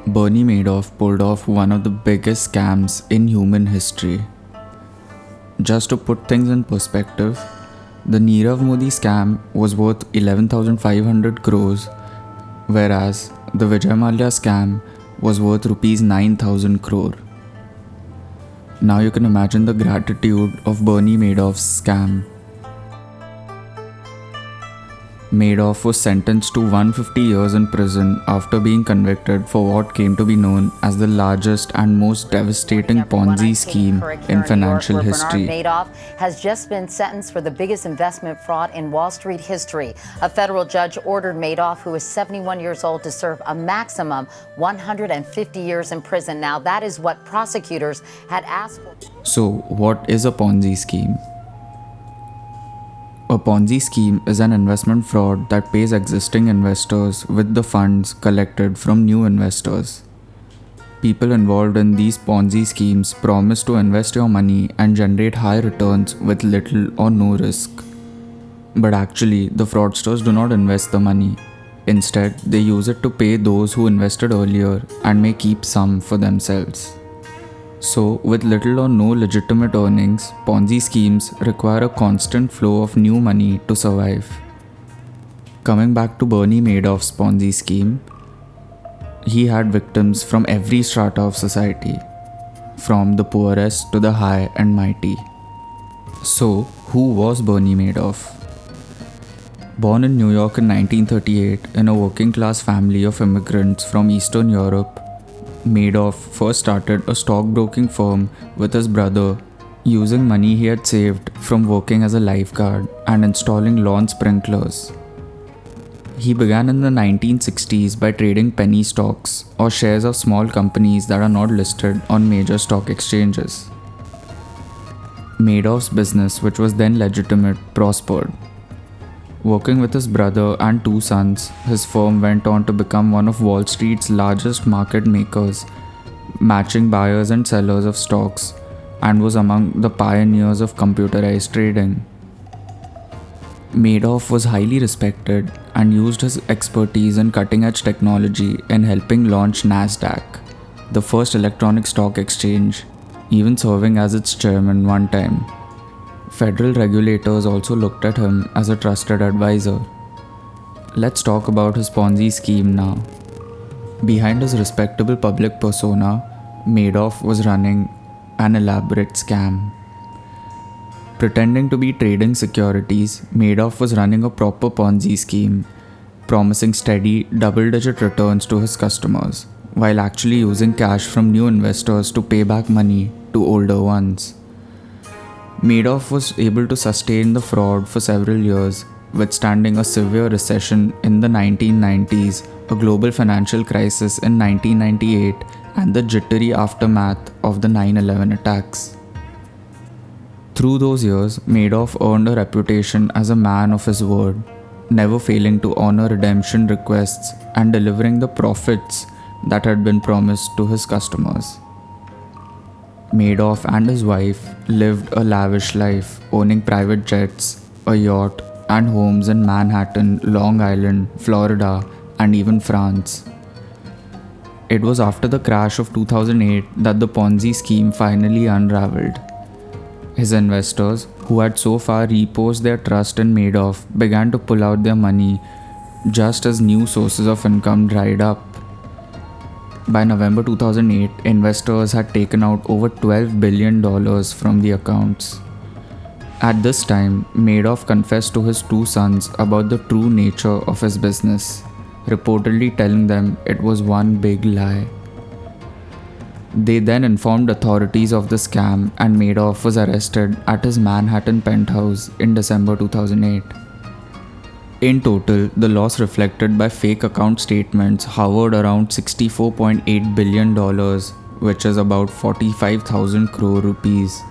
Bernie Madoff pulled off one of the biggest scams in human history. Just to put things in perspective, the Nirav Modi scam was worth 11,500 crores, whereas the Vijay Mallya scam was worth rupees 9,000 crore. Now you can imagine the gratitude of Bernie Madoff's scam. Madoff was sentenced to 150 years in prison after being convicted for what came to be known as the largest and most devastating Ponzi scheme in financial history. Bernie Madoff has just been sentenced for the biggest investment fraud in Wall Street history. A federal judge ordered Madoff, who is 71 years old, to serve a maximum 150 years in prison. Now, that is what prosecutors had asked for. So, what is a Ponzi scheme? A Ponzi scheme is an investment fraud that pays existing investors with the funds collected from new investors. People involved in these Ponzi schemes promise to invest your money and generate high returns with little or no risk. But actually, the fraudsters do not invest the money. Instead, they use it to pay those who invested earlier and may keep some for themselves. So, with little or no legitimate earnings, Ponzi schemes require a constant flow of new money to survive. Coming back to Bernie Madoff's Ponzi scheme, he had victims from every strata of society, from the poorest to the high and mighty. So, who was Bernie Madoff? Born in New York in 1938 in a working-class family of immigrants from Eastern Europe, Madoff first started a stockbroking firm with his brother using money he had saved from working as a lifeguard and installing lawn sprinklers. He began in the 1960s by trading penny stocks or shares of small companies that are not listed on major stock exchanges. Madoff's business, which was then legitimate, prospered. Working with his brother and two sons, his firm went on to become one of Wall Street's largest market makers, matching buyers and sellers of stocks, and was among the pioneers of computerized trading. Madoff was highly respected and used his expertise in cutting-edge technology in helping launch NASDAQ, the first electronic stock exchange, even serving as its chairman one time. Federal regulators also looked at him as a trusted advisor. Let's talk about his Ponzi scheme now. Behind his respectable public persona, Madoff was running an elaborate scam. Pretending to be trading securities, Madoff was running a proper Ponzi scheme, promising steady double-digit returns to his customers, while actually using cash from new investors to pay back money to older ones. Madoff was able to sustain the fraud for several years, withstanding a severe recession in the 1990s, a global financial crisis in 1998, and the jittery aftermath of the 9/11 attacks. Through those years, Madoff earned a reputation as a man of his word, never failing to honor redemption requests and delivering the profits that had been promised to his customers. Madoff and his wife lived a lavish life, owning private jets, a yacht, and homes in Manhattan, Long Island, Florida, and even France. It was after the crash of 2008 that the Ponzi scheme finally unraveled. His investors, who had so far reposed their trust in Madoff, began to pull out their money just as new sources of income dried up. By November 2008, investors had taken out over $12 billion from the accounts. At this time, Madoff confessed to his two sons about the true nature of his business, reportedly telling them it was one big lie. They then informed authorities of the scam, and Madoff was arrested at his Manhattan penthouse in December 2008. In total, the loss reflected by fake account statements hovered around $64.8 billion, which is about 45,000 crore rupees,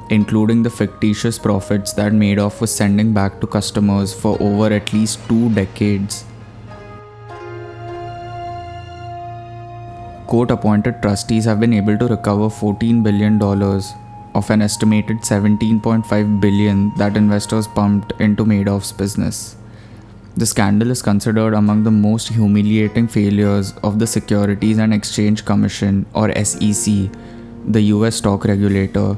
including the fictitious profits that Madoff was sending back to customers for over at least 2 decades. Court-appointed trustees have been able to recover $14 billion of an estimated $17.5 billion that investors pumped into Madoff's business. The scandal is considered among the most humiliating failures of the Securities and Exchange Commission, or SEC, the US stock regulator,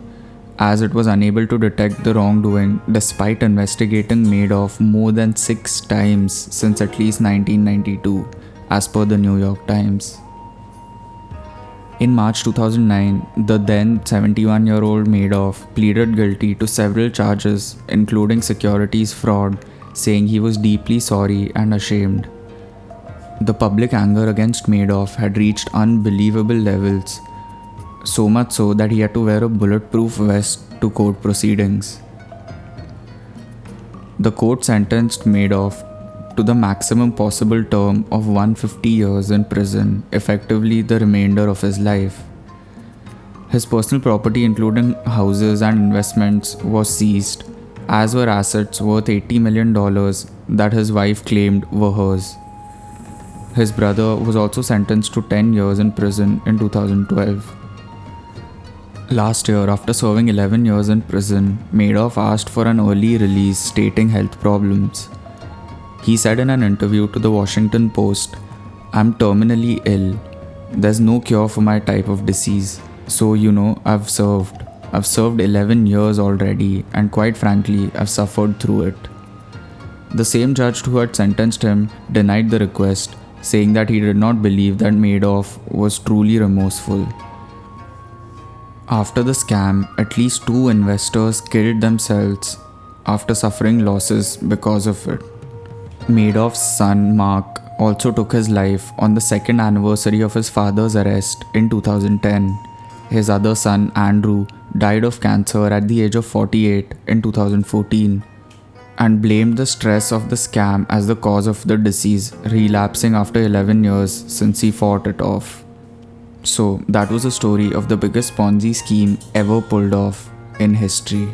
as it was unable to detect the wrongdoing despite investigating Madoff more than 6 times since at least 1992, as per the New York Times. In March 2009, the then 71-year-old Madoff pleaded guilty to several charges, including securities fraud, saying he was deeply sorry and ashamed. The public anger against Madoff had reached unbelievable levels, so much so that he had to wear a bulletproof vest to court proceedings. The court sentenced Madoff to the maximum possible term of 150 years in prison, effectively the remainder of his life. His personal property, including houses and investments, was seized, as were assets worth $80 million that his wife claimed were hers. His brother was also sentenced to 10 years in prison in 2012. Last year, after serving 11 years in prison, Madoff asked for an early release, stating health problems. He said in an interview to the Washington Post, "I'm terminally ill. There's no cure for my type of disease. So, I've served. I've served 11 years already, and quite frankly, I've suffered through it." The same judge who had sentenced him denied the request, saying that he did not believe that Madoff was truly remorseful. After the scam, at least 2 investors killed themselves after suffering losses because of it. Madoff's son, Mark, also took his life on the 2nd anniversary of his father's arrest in 2010. His other son, Andrew, died of cancer at the age of 48 in 2014 and blamed the stress of the scam as the cause of the disease, relapsing after 11 years since he fought it off. So, that was a story of the biggest Ponzi scheme ever pulled off in history.